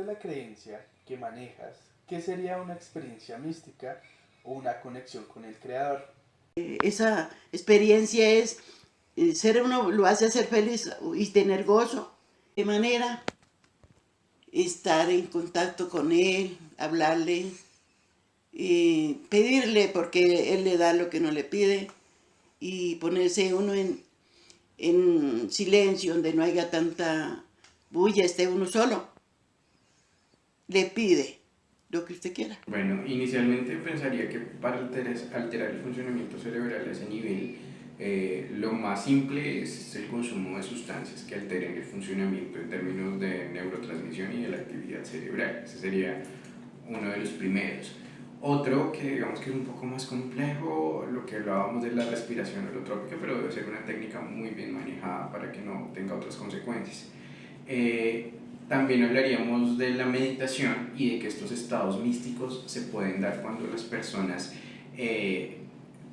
de la creencia que manejas, ¿qué sería una experiencia mística o una conexión con el Creador? Esa experiencia es, ser uno lo hace ser feliz y tener gozo. ¿De manera? Estar en contacto con Él, hablarle, pedirle porque Él le da lo que no le pide y ponerse uno en silencio donde no haya tanta bulla, esté uno solo. Le pide lo que usted quiera. Bueno, inicialmente pensaría que para alterar el funcionamiento cerebral a ese nivel, lo más simple es el consumo de sustancias que alteren el funcionamiento en términos de neurotransmisión y de la actividad cerebral. Ese sería uno de los primeros. Otro que digamos que es un poco más complejo, lo que hablábamos de la respiración holotrópica, pero debe ser una técnica muy bien manejada para que no tenga otras consecuencias. También hablaríamos de la meditación y de que estos estados místicos se pueden dar cuando las personas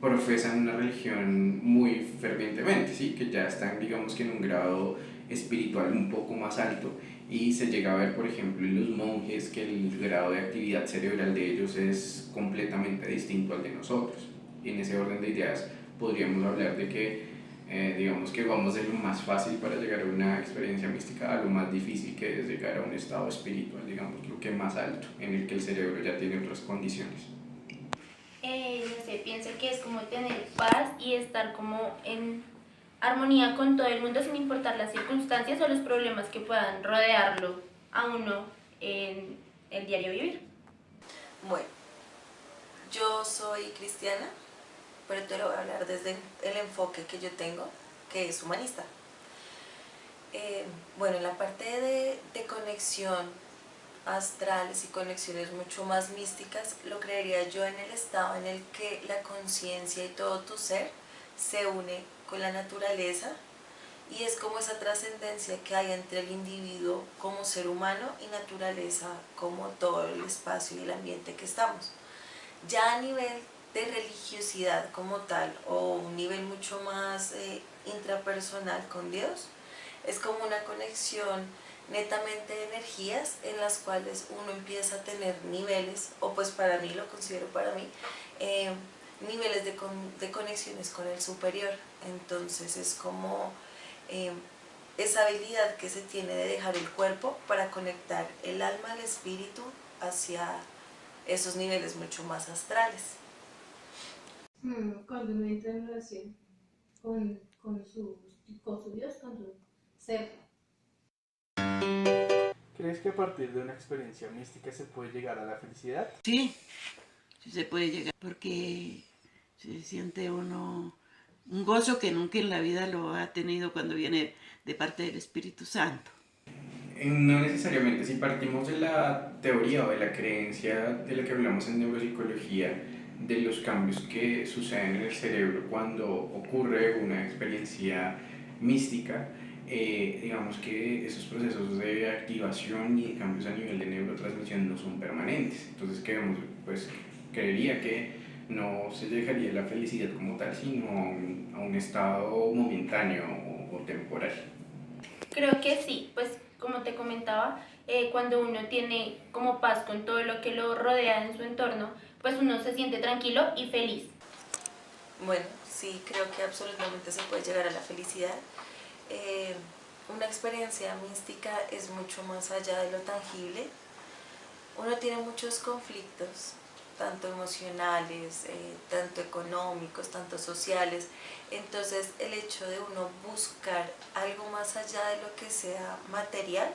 profesan una religión muy fervientemente, ¿sí? Que ya están, digamos que en un grado espiritual un poco más alto, y se llega a ver, por ejemplo, en los monjes que el grado de actividad cerebral de ellos es completamente distinto al de nosotros. En ese orden de ideas podríamos hablar de que digamos que vamos de lo más fácil para llegar a una experiencia mística a lo más difícil, que es llegar a un estado espiritual, digamos, lo que más alto, en el que el cerebro ya tiene otras condiciones. No sé, pienso que es como tener paz y estar como en armonía con todo el mundo sin importar las circunstancias o los problemas que puedan rodearlo a uno en el diario vivir. Bueno, yo soy cristiana, pero te lo voy a hablar desde el enfoque que yo tengo, que es humanista. Bueno, en la parte de conexión astrales y conexiones mucho más místicas, lo creería yo en el estado en el que la conciencia y todo tu ser se une con la naturaleza, y es como esa trascendencia que hay entre el individuo como ser humano y naturaleza como todo el espacio y el ambiente que estamos. Ya a nivel de religiosidad como tal, o un nivel mucho más intrapersonal con Dios, es como una conexión netamente de energías en las cuales uno empieza a tener niveles, o pues para mí, lo considero para mí, niveles de conexiones con el superior. Entonces es como esa habilidad que se tiene de dejar el cuerpo para conectar el alma al espíritu hacia esos niveles mucho más astrales. Cuando uno entra en relación con su Dios, con su ser. ¿Crees que a partir de una experiencia mística se puede llegar a la felicidad? Sí, sí se puede llegar, porque se siente uno un gozo que nunca en la vida lo ha tenido cuando viene de parte del Espíritu Santo. No necesariamente, si partimos de la teoría o de la creencia de la que hablamos en neuropsicología, de los cambios que suceden en el cerebro cuando ocurre una experiencia mística, digamos que esos procesos de activación y de cambios a nivel de neurotransmisión no son permanentes. Entonces, pues, creería que no se llegaría a la felicidad como tal, sino a un estado momentáneo o temporal. Creo que sí, pues como te comentaba, cuando uno tiene como paz con todo lo que lo rodea en su entorno, pues uno se siente tranquilo y feliz. Bueno, sí, creo que absolutamente se puede llegar a la felicidad. Eh, una experiencia mística es mucho más allá de lo tangible. Uno tiene muchos conflictos, tanto emocionales, tanto económicos, tanto sociales. Entonces el hecho de uno buscar algo más allá de lo que sea material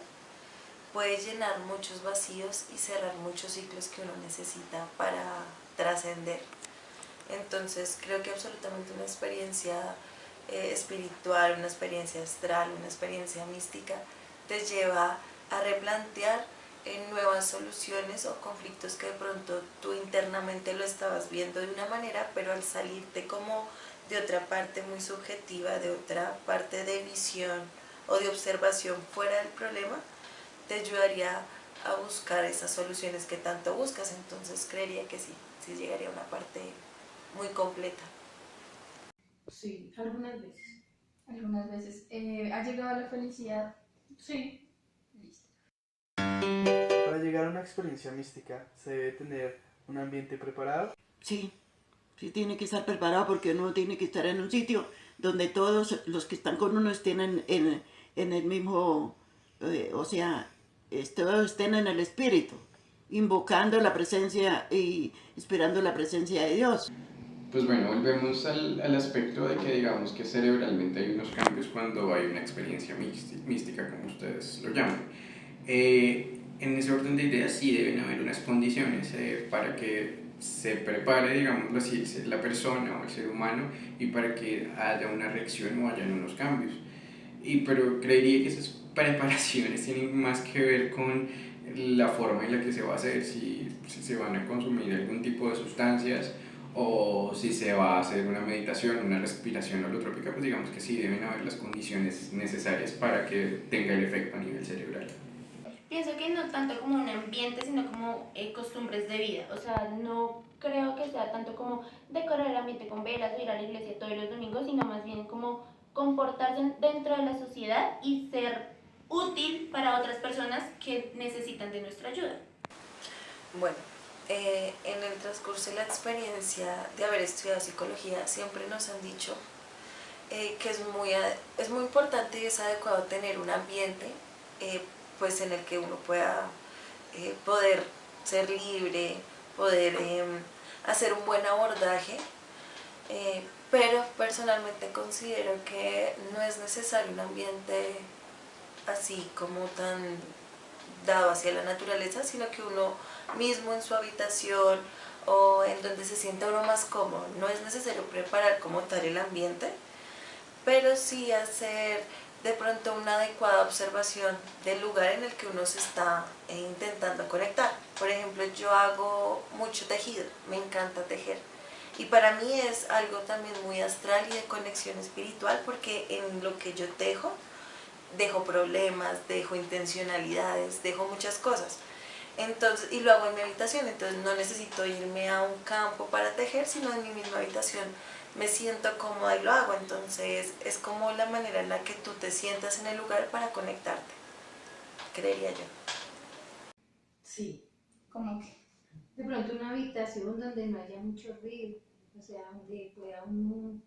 puede llenar muchos vacíos y cerrar muchos ciclos que uno necesita para trascender. Entonces creo que absolutamente una experiencia espiritual, una experiencia astral, una experiencia mística te lleva a replantear nuevas soluciones o conflictos que de pronto tú internamente lo estabas viendo de una manera, pero al salirte como de otra parte muy subjetiva, de otra parte de visión o de observación fuera del problema, te ayudaría a buscar esas soluciones que tanto buscas. Entonces creería que sí, sí llegaría a una parte muy completa. Sí, algunas veces. Algunas veces. ¿Ha llegado a la felicidad? Sí. Listo. Para para llegar a una experiencia mística se debe tener un ambiente preparado. Sí, sí tiene que estar preparado porque uno tiene que estar en un sitio donde todos los que están con uno estén en el mismo, o sea, todos estén en el espíritu, invocando la presencia y esperando la presencia de Dios. Pues bueno, volvemos al aspecto de que digamos que cerebralmente hay unos cambios cuando hay una experiencia mística, como ustedes lo llaman. En ese orden de ideas sí deben haber unas condiciones para que se prepare, digámoslo así, la persona o el ser humano y para que haya una reacción o hayan unos cambios. Pero creería que esas preparaciones tienen más que ver con la forma en la que se va a hacer, si se van a consumir algún tipo de sustancias o si se va a hacer una meditación, una respiración holotrópica, pues digamos que sí deben haber las condiciones necesarias para que tenga el efecto a nivel cerebral. Pienso que no tanto como un ambiente, sino como costumbres de vida. O sea, no creo que sea tanto como decorar el ambiente con velas o ir a la iglesia todos los domingos, sino más bien como comportarse dentro de la sociedad y ser útil para otras personas que necesitan de nuestra ayuda. Bueno, en el transcurso de la experiencia de haber estudiado psicología siempre nos han dicho que es muy importante y es adecuado tener un ambiente pues en el que uno pueda poder ser libre, poder hacer un buen abordaje, pero personalmente considero que no es necesario un ambiente así como tan dado hacia la naturaleza, sino que uno mismo en su habitación o en donde se sienta uno más cómodo. No es necesario preparar como tal el ambiente, pero sí hacer de pronto una adecuada observación del lugar en el que uno se está intentando conectar. Por ejemplo, yo hago mucho tejido, me encanta tejer. Y para mí es algo también muy astral y de conexión espiritual porque en lo que yo tejo, dejo problemas, dejo intencionalidades, dejo muchas cosas. Entonces, y lo hago en mi habitación, entonces no necesito irme a un campo para tejer, sino en mi misma habitación me siento cómoda y lo hago. Entonces es como la manera en la que tú te sientas en el lugar para conectarte, creería yo. Sí, como que de pronto una habitación donde no haya mucho ruido, o sea, donde pueda uno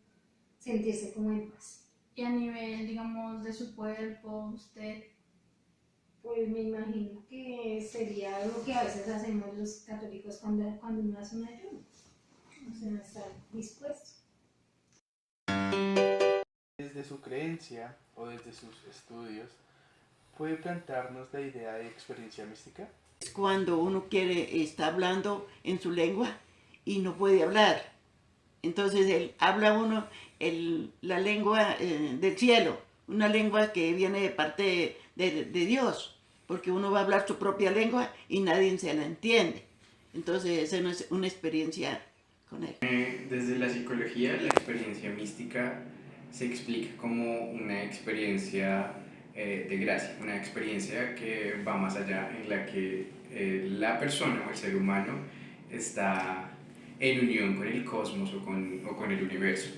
sentirse como en paz. Y a nivel, digamos, de su cuerpo, usted... Pues me imagino que sería algo que a veces hacemos los católicos cuando uno hace un ayuno, o sea, estar dispuesto. Desde su creencia o desde sus estudios, ¿puede plantearnos la idea de experiencia mística? Es cuando uno está hablando en su lengua y no puede hablar. Entonces habla uno la lengua del cielo, una lengua que viene de parte de Dios, porque uno va a hablar su propia lengua y nadie se la entiende. Entonces esa no es una experiencia con él. Desde la psicología, la experiencia mística se explica como una experiencia de gracia, una experiencia que va más allá, en la que la persona o el ser humano está en unión con el cosmos o con el universo.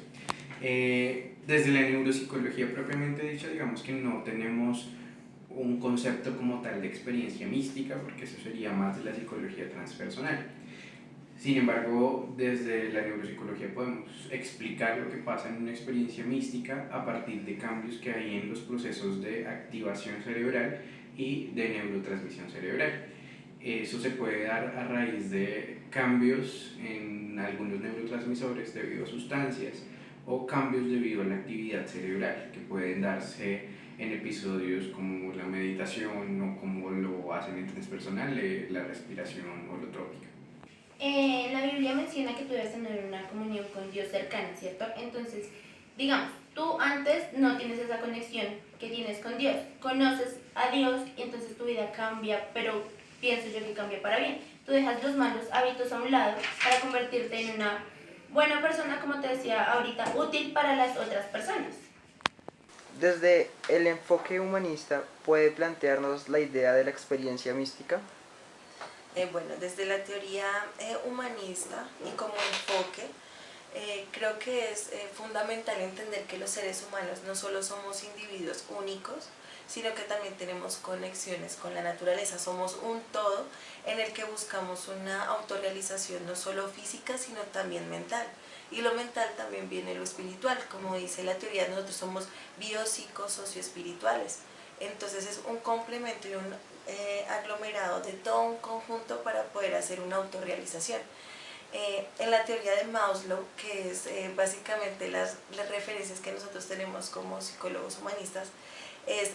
Desde la neuropsicología propiamente dicha, digamos que no tenemos un concepto como tal de experiencia mística, porque eso sería más de la psicología transpersonal. Sin embargo, desde la neuropsicología podemos explicar lo que pasa en una experiencia mística a partir de cambios que hay en los procesos de activación cerebral y de neurotransmisión cerebral. Eso se puede dar a raíz de cambios en algunos neurotransmisores debido a sustancias o cambios debido a la actividad cerebral que pueden darse en episodios como la meditación o como lo hacen en transpersonal, la respiración holotrópica. La Biblia menciona que tú debes tener una comunión con Dios cercana, ¿cierto? Entonces, digamos, tú antes no tienes esa conexión que tienes con Dios. Conoces a Dios y entonces tu vida cambia, pero pienso yo que cambia para bien. Tú dejas los malos hábitos a un lado para convertirte en una buena persona, como te decía ahorita, útil para las otras personas. Desde el enfoque humanista, ¿puede plantearnos la idea de la experiencia mística? Bueno, desde la teoría humanista y como enfoque, creo que es fundamental entender que los seres humanos no solo somos individuos únicos, sino que también tenemos conexiones con la naturaleza. Somos un todo en el que buscamos una autorrealización no solo física, sino también mental. Y lo mental también viene lo espiritual, como dice la teoría, nosotros somos biopsicosocioespirituales. Entonces es un complemento y un aglomerado de todo un conjunto para poder hacer una autorrealización. En la teoría de Maslow, que es básicamente las referencias que nosotros tenemos como psicólogos humanistas, es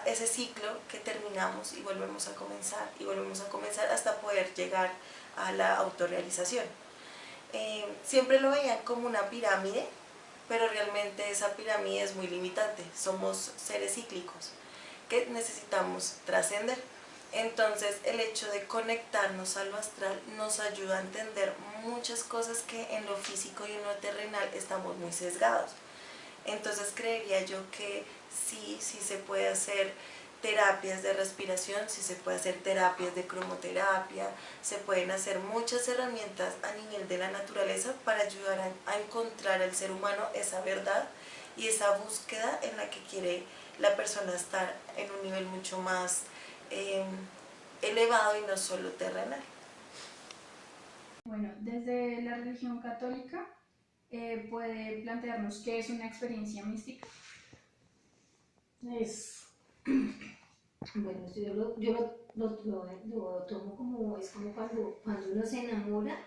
ese ciclo que terminamos y volvemos a comenzar hasta poder llegar a la autorrealización. Siempre lo veían como una pirámide, pero realmente esa pirámide es muy limitante. Somos seres cíclicos que necesitamos trascender. Entonces el hecho de conectarnos a lo astral nos ayuda a entender muchas cosas que en lo físico y en lo terrenal estamos muy sesgados. Entonces creería yo que sí se puede hacer terapias de respiración, sí se puede hacer terapias de cromoterapia, se pueden hacer muchas herramientas a nivel de la naturaleza para ayudar a encontrar al ser humano esa verdad y esa búsqueda en la que quiere la persona estar en un nivel mucho más elevado y no solo terrenal. Bueno, desde la religión católica puede plantearnos qué es una experiencia mística. Bueno, yo lo tomo como, es como cuando uno se enamora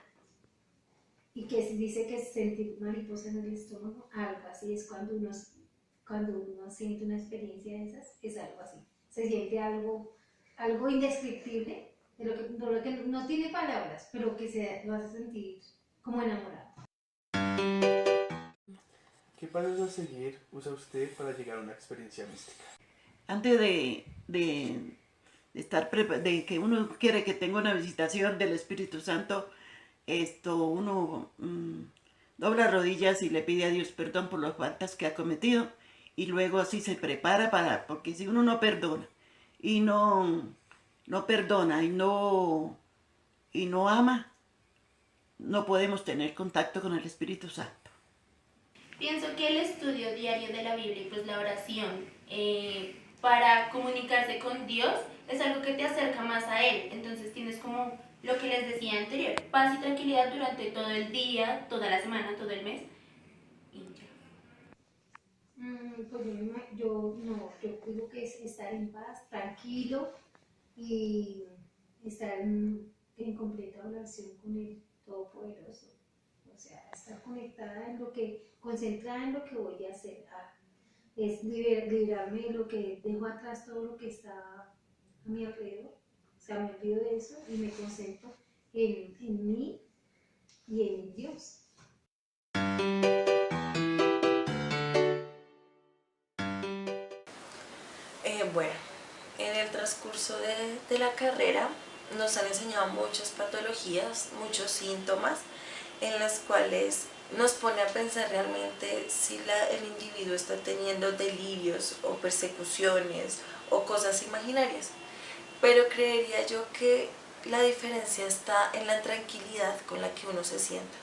y que dice que es sentir mariposa en el estómago, algo así es cuando uno siente una experiencia de esas, es algo así. Se siente algo indescriptible, de lo que no tiene palabras, pero que lo hace sentir como enamorado. ¿Qué pasos a seguir usa usted para llegar a una experiencia mística? Antes de de que uno quiere que tenga una visitación del Espíritu Santo, uno dobla rodillas y le pide a Dios perdón por las faltas que ha cometido y luego así se prepara porque si uno no perdona y no perdona y no ama, no podemos tener contacto con el Espíritu Santo. Pienso que el estudio diario de la Biblia y pues la oración para comunicarse con Dios es algo que te acerca más a Él. Entonces tienes como lo que les decía anterior, paz y tranquilidad durante todo el día, toda la semana, todo el mes. Y ya. Pues yo digo que es estar en paz, tranquilo y estar en completa oración con el Todopoderoso. O sea, estar conectada concentrada en lo que voy a hacer. Es liberarme de lo que dejo atrás, todo lo que está a mi alrededor. O sea, me olvido de eso y me concentro en mí y en Dios. Bueno, en el transcurso de la carrera nos han enseñado muchas patologías, muchos síntomas en las cuales nos pone a pensar realmente si el individuo está teniendo delirios o persecuciones o cosas imaginarias. Pero creería yo que la diferencia está en la tranquilidad con la que uno se sienta.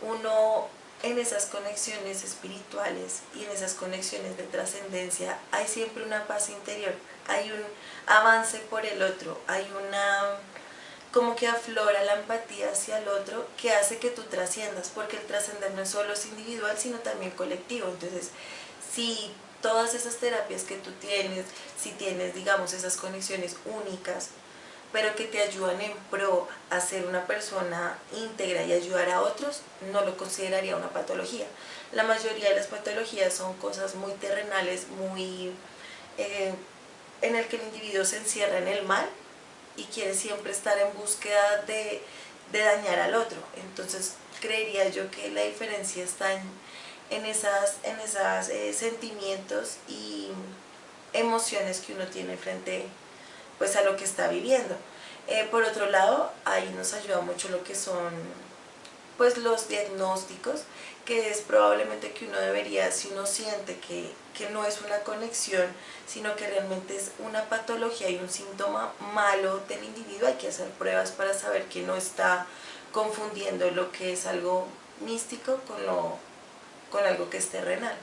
Uno en esas conexiones espirituales y en esas conexiones de trascendencia hay siempre una paz interior, hay un avance por el otro, hay como que aflora la empatía hacia el otro que hace que tú trasciendas, porque el trascender no es solo individual, sino también colectivo. Entonces, si todas esas terapias que tú tienes, si tienes, digamos, esas conexiones únicas, pero que te ayudan en pro a ser una persona íntegra y ayudar a otros, no lo consideraría una patología. La mayoría de las patologías son cosas muy terrenales, muy en el que el individuo se encierra en el mal y quiere siempre estar en búsqueda de dañar al otro. Entonces creería yo que la diferencia está en esas sentimientos y emociones que uno tiene frente pues a lo que está viviendo. Por otro lado, ahí nos ayuda mucho lo que son pues los diagnósticos, que es probablemente que uno debería, si uno siente que no es una conexión, sino que realmente es una patología y un síntoma malo del individuo, hay que hacer pruebas para saber que no está confundiendo lo que es algo místico con algo que es terrenal.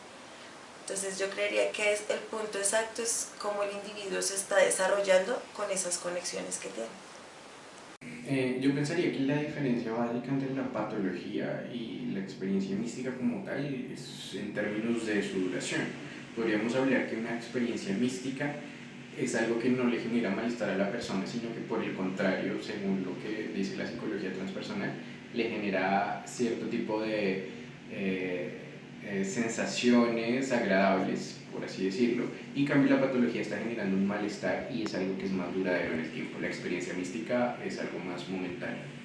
Entonces yo creería que el punto exacto es cómo el individuo se está desarrollando con esas conexiones que tiene. Yo pensaría que la diferencia básica entre la patología y la experiencia mística como tal es en términos de su duración. Podríamos hablar que una experiencia mística es algo que no le genera malestar a la persona, sino que por el contrario, según lo que dice la psicología transpersonal, le genera cierto tipo de sensaciones agradables, por así decirlo, y en cambio la patología está generando un malestar y es algo que es más duradero en el tiempo. La experiencia mística es algo más momentáneo.